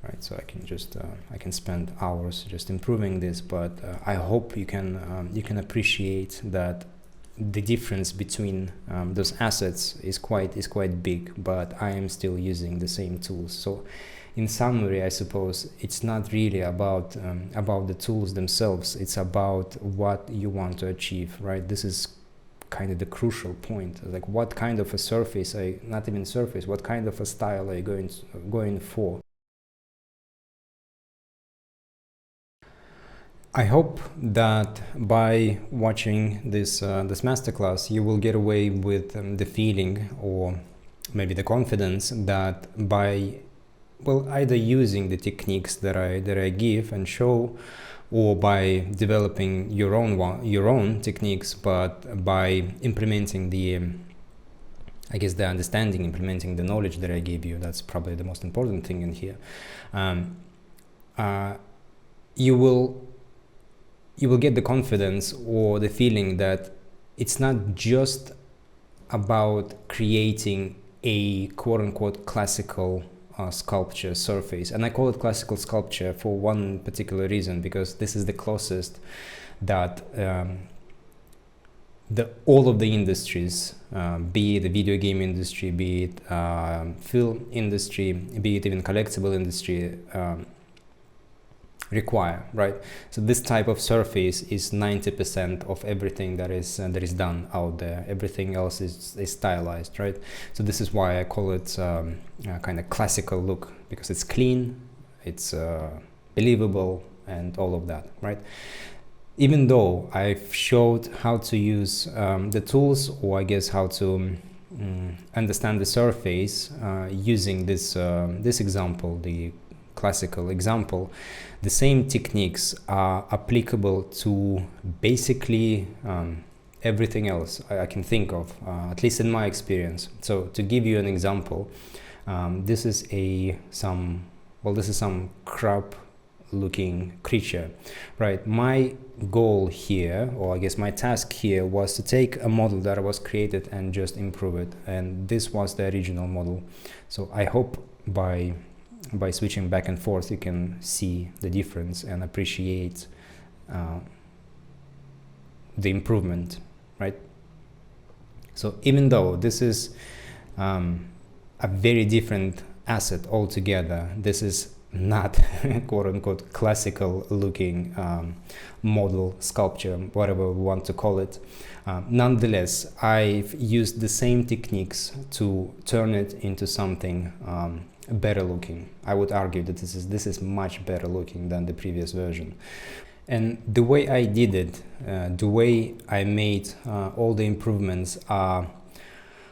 right? So I can just I can spend hours just improving this, but I hope you can appreciate that the difference between those assets is quite big, but I am still using the same tools. So in summary, I suppose it's not really about the tools themselves, it's about what you want to achieve, right? This is kind of the crucial point, like what kind of a surface, not even surface, what kind of a style are you going for. I hope that by watching this masterclass, you will get away with the feeling, or maybe the confidence, that by, well, either using the techniques that I give and show, or by developing your own techniques, but by implementing the I guess the understanding, implementing the knowledge that I gave you, that's probably the most important thing in here. You will get the confidence or the feeling that it's not just about creating a quote-unquote classical sculpture surface. And I call it classical sculpture for one particular reason, because this is the closest that all of the industries, be it the video game industry, be it film industry, be it even collectible industry, require, right? So this type of surface is 90% of everything that is done out there. Everything else is stylized, right? So this is why I call it kind of classical look, because it's clean, it's believable, and all of that, right? Even though I've showed how to use the tools, or I guess how to understand the surface using this example, the classical example, the same techniques are applicable to basically everything else I can think of, at least in my experience. So to give you an example, this is some crab looking creature, right? My goal here, or I guess my task here, was to take a model that was created and just improve it, and this was the original model. So I hope by switching back and forth you can see the difference and appreciate the improvement, right? So even though this is a very different asset altogether, this is not quote-unquote classical looking model, sculpture, whatever we want to call it. Nonetheless, I've used the same techniques to turn it into something better looking. I would argue that this is much better looking than the previous version. And the way I did it, the way I made all the improvements are,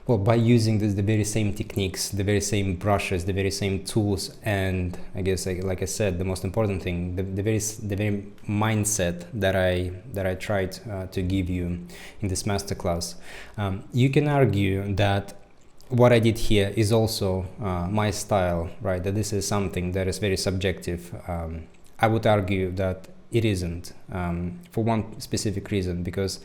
well, by using the very same techniques, the very same brushes, the very same tools, and I guess, like I said, the most important thing, the very mindset that I tried to give you in this masterclass. You can argue that what I did here is also my style, right? That this is something that is very subjective. I would argue that it isn't, for one specific reason, because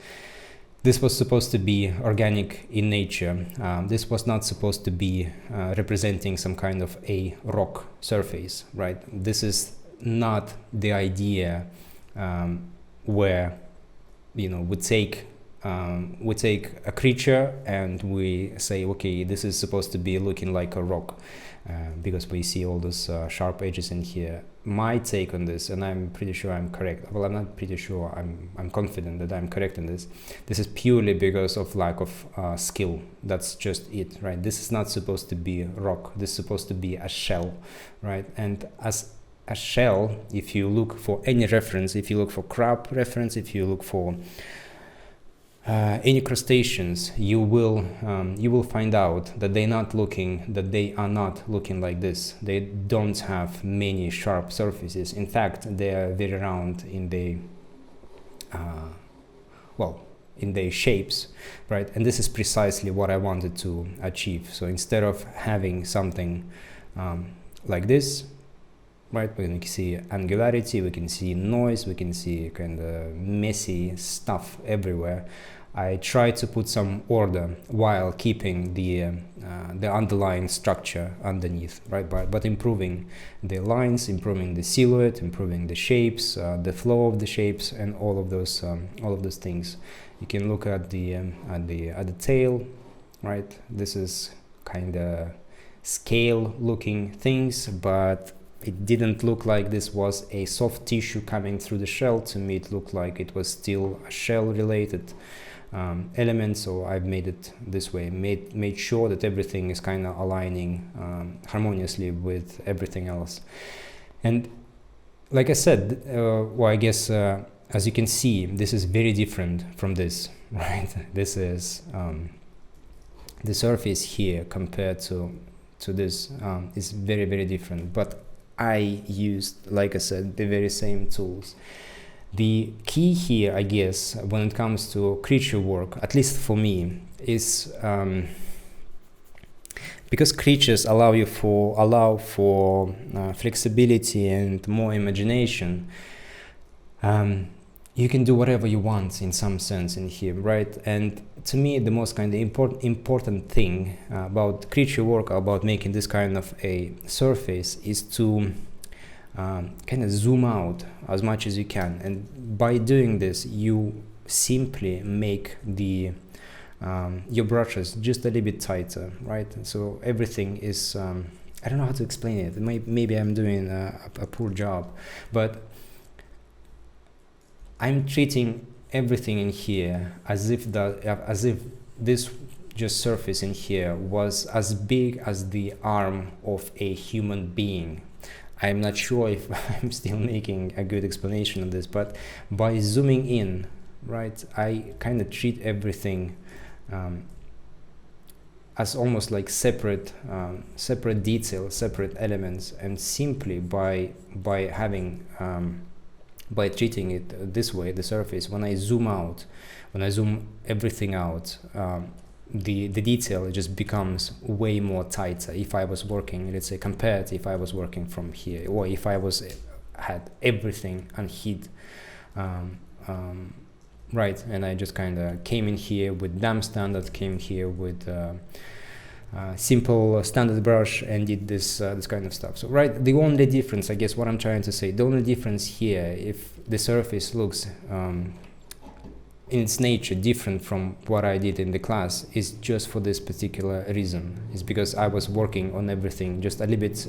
this was supposed to be organic in nature. This was not supposed to be representing some kind of a rock surface, right? This is not the idea where, you know, we take a creature and we say, okay, this is supposed to be looking like a rock, because we see all those sharp edges in here. My take on this, and I'm pretty sure I'm correct, well, I'm not pretty sure, I'm confident that I'm correct in this. This is purely because of lack of skill. That's just it, right? This is not supposed to be rock. This is supposed to be a shell, right? And as a shell, if you look for any reference, if you look for crab reference, if you look for any crustaceans, you will find out that they are not looking like this. They don't have many sharp surfaces. In fact, they are very round in the in their shapes, right? And this is precisely what I wanted to achieve. So instead of having something like this, right, we can see angularity, we can see noise, we can see kind of messy stuff everywhere. I try to put some order while keeping the underlying structure underneath, right? But improving the lines, improving the silhouette, improving the shapes, the flow of the shapes, and all of those things. You can look at the tail, right? This is kind of scale looking things, but it didn't look like this was a soft tissue coming through the shell. To me, it looked like it was still a shell related element, so I've made it this way, made sure that everything is kind of aligning harmoniously with everything else. And like I said, well, I guess as you can see, this is very different from this, right? This is the surface here compared to this is very, very different, but I used, like I said, the very same tools. The key here, I guess, when it comes to creature work, at least for me, is because creatures allow for flexibility and more imagination. You can do whatever you want in some sense in here, right? And to me, the most kind of important thing about creature work, about making this kind of a surface, is to kind of zoom out as much as you can, and by doing this you simply make the your brushes just a little bit tighter, right? So everything is I don't know how to explain it. Maybe I'm doing a poor job, but I'm treating everything in here as if this just surface in here was as big as the arm of a human being. I'm not sure if I'm still making a good explanation of this, but by zooming in, right, I kind of treat everything as almost like separate details, separate elements, and simply by having by treating it this way, the surface, when I zoom everything out, the detail just becomes way more tighter. If I was working, let's say, compared to if I was working from here, or if I had everything unhid, right, and I just kind of came in here with damn standard, came here with simple standard brush and did this kind of stuff. So right, the only difference, I guess what I'm trying to say, the only difference here, if the surface looks in its nature different from what I did in the class, is just for this particular reason. It's because I was working on everything just a little bit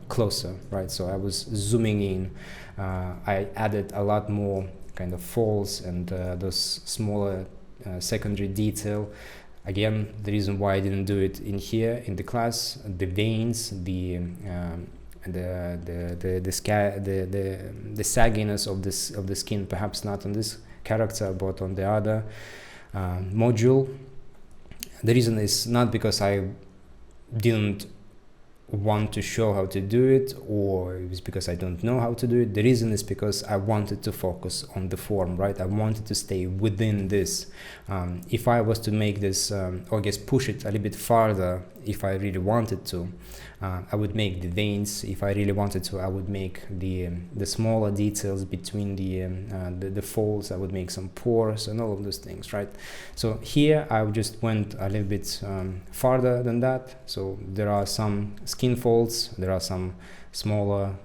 closer, right? So I was zooming in, I added a lot more kind of folds and those smaller secondary detail. Again, the reason why I didn't do it in here in the class, the veins, the sagginess of the skin, perhaps not on this character but on the other module. The reason is not because I didn't want to show how to do it, or it was because I don't know how to do it. The reason is because I wanted to focus on the form, right? I wanted to stay within this. If I was to make this, or I guess push it a little bit farther, if I really wanted to, I would make the veins. If I really wanted to, I would make the smaller details between the folds. I would make some pores and all of those things, right? So here I just went a little bit farther than that. So there are some skin folds, there are some smaller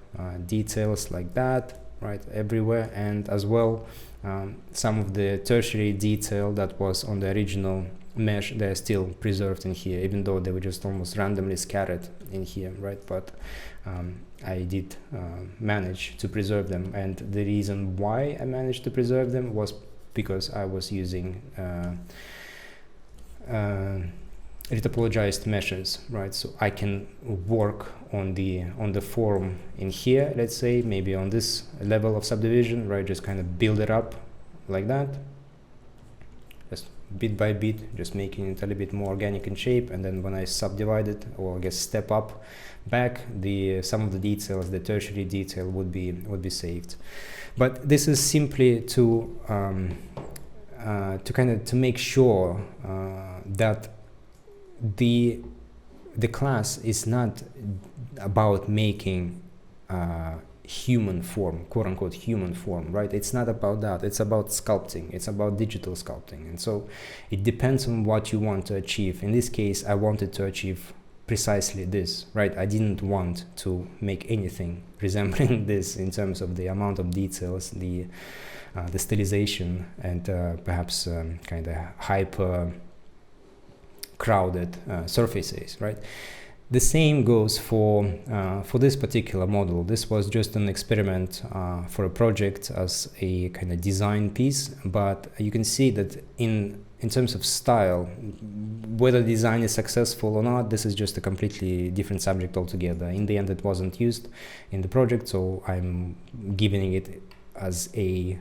details like that, right, everywhere, and as well some of the tertiary detail that was on the original mesh, they're still preserved in here, even though they were just almost randomly scattered in here, right? But I did manage to preserve them, and the reason why I managed to preserve them was because I was using retopologized meshes, right? So I can work on the form in here, let's say, maybe on this level of subdivision, right? Just kind of build it up like that, just bit by bit, just making it a little bit more organic in shape. And then when I subdivide it, or I guess step up back, some of the details, the tertiary detail would be saved. But this is simply to make sure that the class is not about making human form, quote unquote human form, right? It's not about that. It's about sculpting. It's about digital sculpting. And so it depends on what you want to achieve. In this case, I wanted to achieve precisely this, right? I didn't want to make anything resembling this in terms of the amount of details, the stylization, and perhaps kind of hyper crowded surfaces, right? The same goes for this particular model. This was just an experiment for a project as a kind of design piece, but you can see that in terms of style, whether design is successful or not, this is just a completely different subject altogether. In the end, it wasn't used in the project, so I'm giving it as a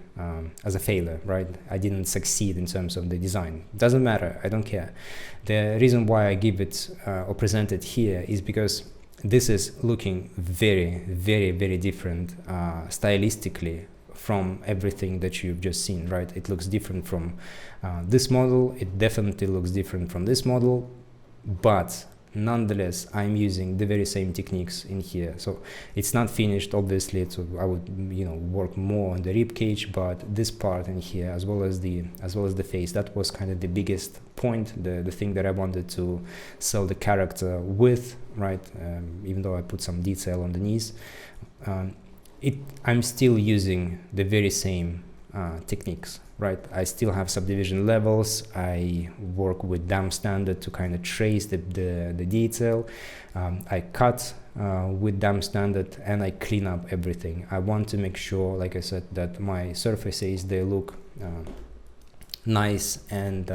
failure, right? I didn't succeed in terms of the design. Doesn't matter, I don't care. The reason why I give it or present it here is because this is looking very, very, very different stylistically from everything that you've just seen, right? It looks different from this model. It definitely looks different from this model, but nonetheless, I'm using the very same techniques in here. So it's not finished, obviously. So I would, work more on the rib cage, but this part in here, as well as the face, that was kind of the biggest point, the thing that I wanted to sell the character with, right? Even though I put some detail on the knees, I'm still using the very same techniques, right? I still have subdivision levels. I work with dam standard to kind of trace the detail. I cut with dam standard, and I clean up everything. I want to make sure, like I said, that my surfaces, they look nice and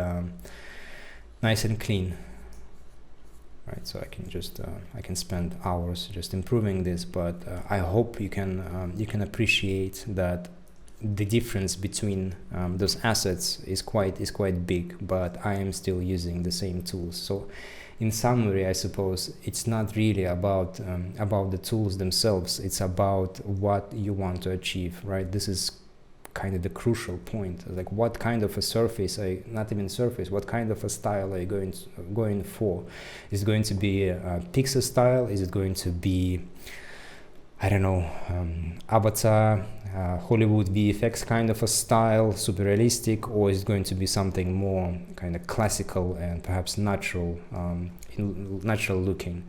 clean. Right, so I can just I can spend hours just improving this, but I hope you can appreciate that the difference between those assets is quite big, but I am still using the same tools. So in summary, I suppose it's not really about the tools themselves. It's about what you want to achieve, right? This is kind of the crucial point. Like, what kind of a surface, not even surface, what kind of a style are you going for? Is it going to be a pixel style? Is it going to be, I don't know, Avatar, Hollywood VFX kind of a style, super realistic, or is it going to be something more kind of classical and perhaps natural looking,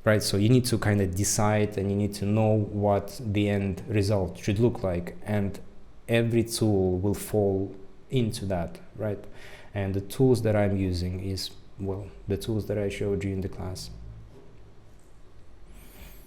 right? So you need to kind of decide, and you need to know what the end result should look like, and every tool will fall into that, right? And the tools that I'm using is, well, the tools that I showed you in the class.